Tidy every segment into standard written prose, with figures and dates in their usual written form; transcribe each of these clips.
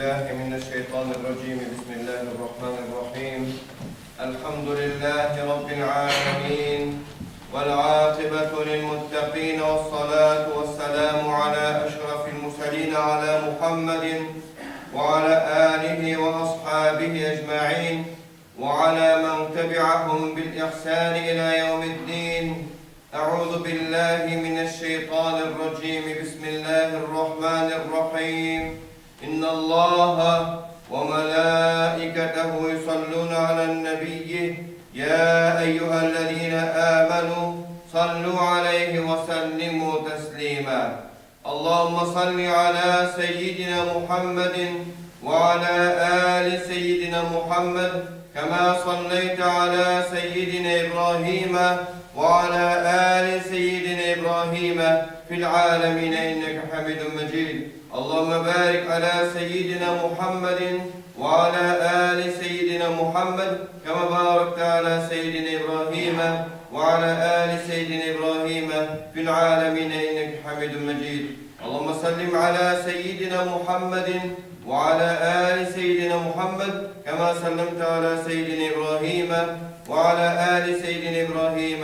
بالله من الشيطان الرجيم. بسم الله الرحمن الرحيم. الحمد لله رب العالمين، والعاقبة للمتقين، والصلاة والسلام على أشرف المرسلين على محمد وعلى آله وأصحابه أجمعين، وعلى من تبعهم بالإحسان إلى يوم الدين. أعوذ بالله من الشيطان الرجيم. بسم الله الرحمن الرحيم. إن الله وملائكته يصلون على النبي يا أيها الذين آمنوا صلوا عليه وسلموا تسليما. اللهم صل على سيدنا محمد وعلى آل سيدنا محمد كما صليت على سيدنا إبراهيم وعلى آل سيدنا إبراهيم في العالمين إنك حميد مجيد. اللهم بارك على سيدنا محمد وعلى آل سيدنا محمد كما باركت على سيدنا إبراهيم وعلى آل سيدنا إبراهيم في العالمين إنك حميد مجيد. اللهم سلم على سيدنا محمد وعلى آل سيدنا محمد كما سلمت على سيدنا إبراهيم وعلى آل سيدنا إبراهيم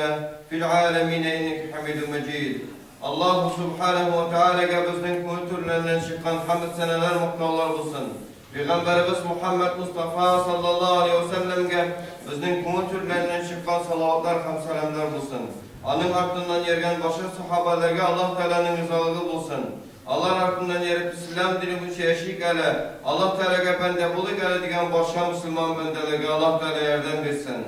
في العالمين إنك حميد مجيد. Allah Subhanahu ve Teala'ga bizning ko'ngillardan chiqqan hamd sanalar muhtonlar bo'lsin. Payg'ambarimiz Muhammad Mustafa sallallohu alayhi vasallamga bizning ko'ngillardan chiqqan salovatlar ham salomlar bo'lsin. Onun ardından yergen boshqa sahobalarga Alloh taolaning rizoligi bo'lsin. Allah ardından yerib İslam dini bo'yicha yashaygali, Alloh taolaga banda bo'lgani degan boshqa musulmon bandalarga Alloh taolo yordam bersin.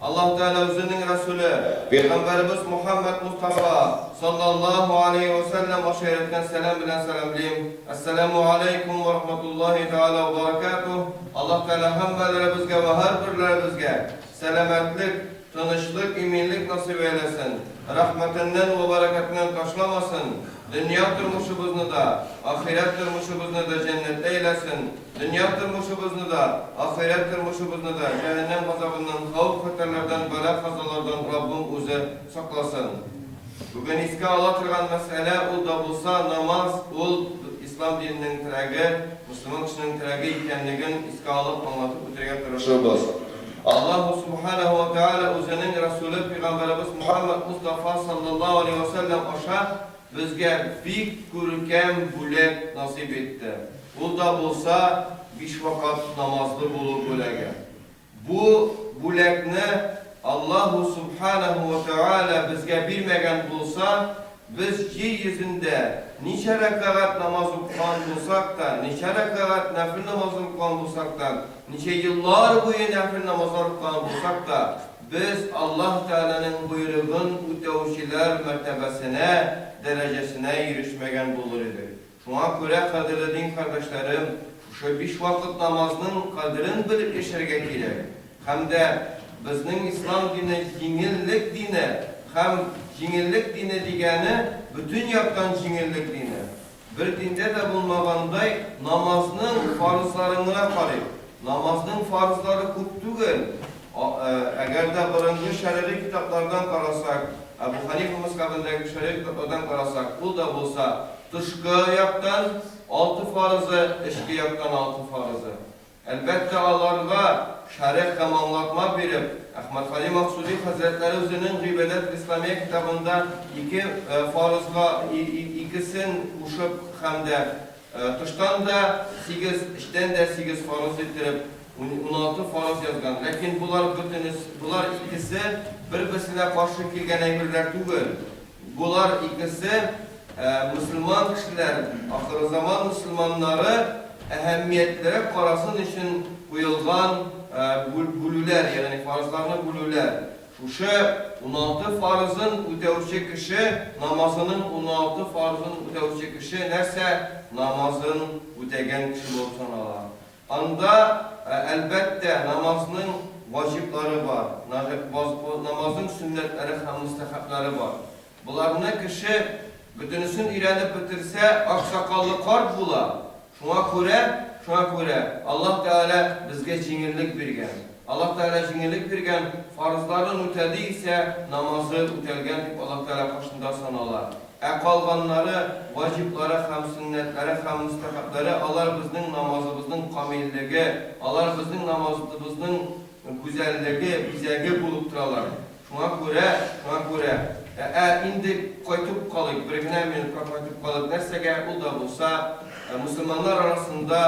Allah Teala o'zining rasuli Peygamberimiz Muhammad Mustafa sallallahu aleyhi ve sellem aşiretten selam bilen selamlayım. Esselamu aleyküm ve rahmetullahi teala ve berekatuh. Allah Teala hamdelerimizge ve her birlerimizge selametlik, tanışlık, iminlik nasip eylesin. Rahmetinden ve bereketinden taşlamasın. Dünya turmuşumuzni da, ahiret turmuşumuzni da cennet eylesin. Dünya turmuşumuzni da, ahiret turmuşumuzni da cehennem azabından, havf xatarlardan, bela kazalardan Rabbim o'zi saqlasın. Bugün iske alatırgan mesele ol da bulsa namaz, ol İslam dininin tiragi, Müslüman kişinin tiragi ikenligin iske alıp anlatıp ötürge tırışırız. Allah Subhanahu ve Teala o'zining Resulü Peygamberimiz Muhammed Mustafa sallallahu aleyhi ve sellem aşa bizge bir görkem bulek nasip etti. Ol da bulsa 5 vakat namazlı bulup bulege. Bu bulekni Allahu Subhanahu ve Teala bizge bilmegen bulsa, biz yeryüzünde nice rekat namaz okuyan bulsak da, nice rekat nafil namaz okuyan bulsak da, nice yıllar boyu nafil namazlar okuyan bulsak da, biz Allah Teala'nın buyruğun ötevşiler mertebesine, derecesine erişmegen bulur idik. Şuna göre kadirli din kardeşlerim, şu 5 vakit namazının kadirini bilip yaşarga gerek. Hem de bizning İslam dini jingillik dini, hem jingillik dini degani bütün yaktan jingillik dini. Bir dinde de bulmaganday namazning farzlarına qarayib, namazning farzlari ko'p tugul. Agar da birinchi shariy kitoblardan qarasak, Abu Hanifa mazhabidagi shariy kitoblardan qarasak, bu da bo'lsa tishqi yoqdan 6 farzı, ichki yoqdan 6 farzı. Elbette Allah'a şerh kamanlatma verip Ahmet Halil Maksudi Hazretleri özünün Gıbedet İslamiye kitabında 2 farzga ikisin uşup hem de tuştan da 8, içten de 8 farz ettirip 16 farz yazgan. Lakin bular ikisi birbirine karşı kelgen emirler tugul. Bular ikisi Müslüman kişiler, ahir zaman Müslümanları ehemmiyetlere karasın için uyulgan bululer, yani farzlarını bululer. Şu 16 farzın ötevşi kişi, namazının 16 farzın ötevşi kişi nerse namazın ötegen kişi olsan Allah. Anda elbette namazının vacipleri var, namazın sünnetleri hem müstehapları var. Bunlarını kişi bütünüsün iğrenip bitirse aksakallı kart bula. Şuna göre Allah Teala bizge jingillik bergen. Allah Teala jingillik bergen, farzların ötedi ise namazı ötelgen deb Allah Teala qarşında sanalar. Qalğanları, vacibləri, həm sünnətləri, həm müstəhəbləri, alar bizning namazımızın kamilligi, alar bizning namazımızın güzəlligi, bizəgi bulub turalar. Şuna görə, indi qaytıb qalıq, bir-günə minutqa qaytıb qalıq, nərsəgə o da olsa, Müslümanlar arasında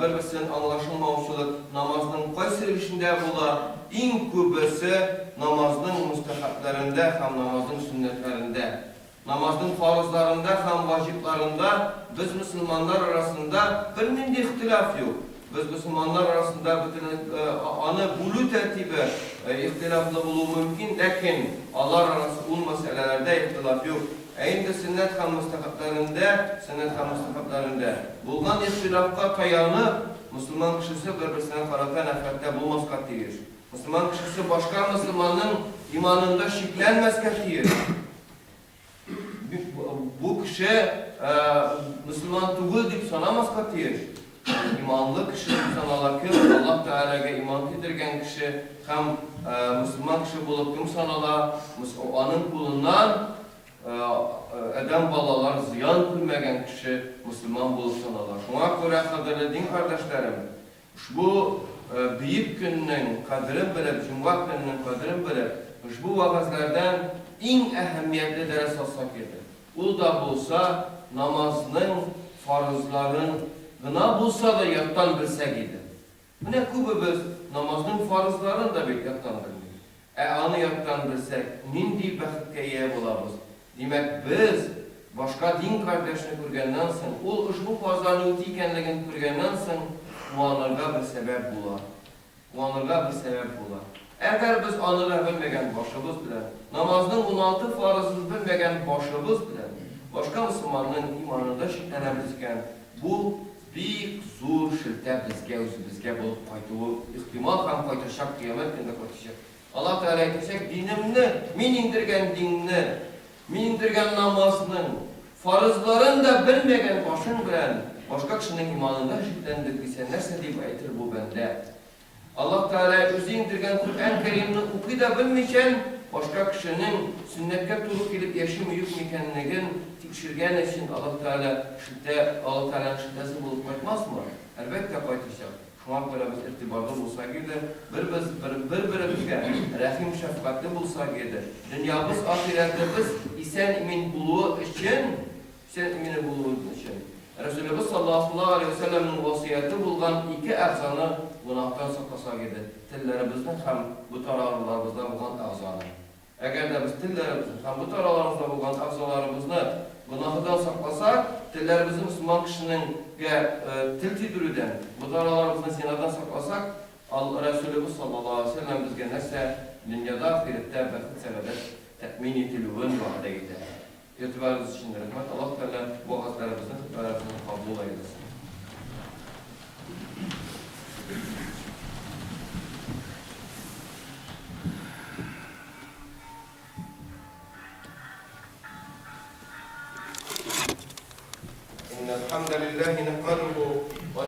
bir-birisinin anlaşılmamışlıq namazının qaysı işində bula, ən kübəsi namazının müstəhəblərində, həm namazının sünnətlərində, namazının farzlarında, həm vaciblarında biz Müslümanlar arasında bir mindi ixtilaf yox. Biz Müslümanlar arasında anı bulu tərtibi ixtilaflı bulu mümkün, lakin Allah arası o məsələlərdə ixtilaf yox. İndi sünnət həm müstəhəblərində bulğan ixtilafqa tayanıb, Müslüman kişisi bir-birisine qarata nəfrətdə bulmaz qatıyır. Müslüman kişisi başqa Müslümanın imanında şiklənməz qatıyır. Bu kişi Müslüman tuğul deyip sanamaz qatıyır. İmanlı kişi sanalar kim? Allah Teala'ya iman getirgen kişi hem Müslüman kişi bulup kim sanalar? Onun kulundan eden balalar ziyan görmegen kişi Müslüman bulup sanalar. Şuna göre kadirli din kardeşlerim, bu büyük günün kadrin bilip, Cuma gününün kadrin bilip, bu vaazlardan en ehemmiyetli ders alsak edi. O da bulsa namazının, farzların gına bulsa da yattan bilsek idi. Bu ne kubı biz namazının farzlarını da bir yattan bildik. Anı yattan bilsek, nindi bəxtkəyə bulabız. Demek biz başka din kardeşini görgəndən sonra, o bu farzlarını öteykenligini görgəndən sonra uanırga bir sebep bular. Eğer biz anılar bilmegen başımız bilen, namazının 16 farzını bilmegen başımız bilen, başka Müslümanın imanında şiddenemizken, bu bir zor şirte bizge bulup qaytığı, ihtimal hem qaytışak, kıyamet günde qaytışak. Allah Teala'ya etişek dinimni, min indirgen dinini, min indirgen namazının, farzlarını da bilmegen başın bilen, başka kişinin imanında şiddelendirdiyse nerse deyip ayettir bu bende. Allah Teala özü indirgen Kur'an-ı Kerim'ini okuyu da bilmeyken, başka kişinin sünnetke turup gelip yaşamayıp mekanligin tekşirgen için Allah Teala'nın şiddesi bulup qaytmaz mı? Elbette qaytışacak. Şuna göre biz irtibarda bulsak edi, bir-birimizge rahim şefkatli bulsak edi. Dünyamız, ahirette biz isen emin buluğu için, Resulullah sallallahu aleyhi ve sellem'in vasiyeti bulgan iki əğzanı günahdan saklasak edi. Tillerimizden hem bu taraflarımızda bulgan əğzanı. Eğer de biz tillerimizden hem bu taraflarımızda bulgan əğzalarımızı günahdan saklasak, tillerimizin Müslüman kişinin til tidürüden, bu taraflarımızdan zinadan saklasak, Resulullah sallallahu aleyhi ve sellem bizge neyse dünyada ahirette bəxit səbəbət təmin etilüvün vaxda gider. İtibarınız için rahmet. Allah Teala bu ağızlarımızın kabul eylesin. إن الحمد لله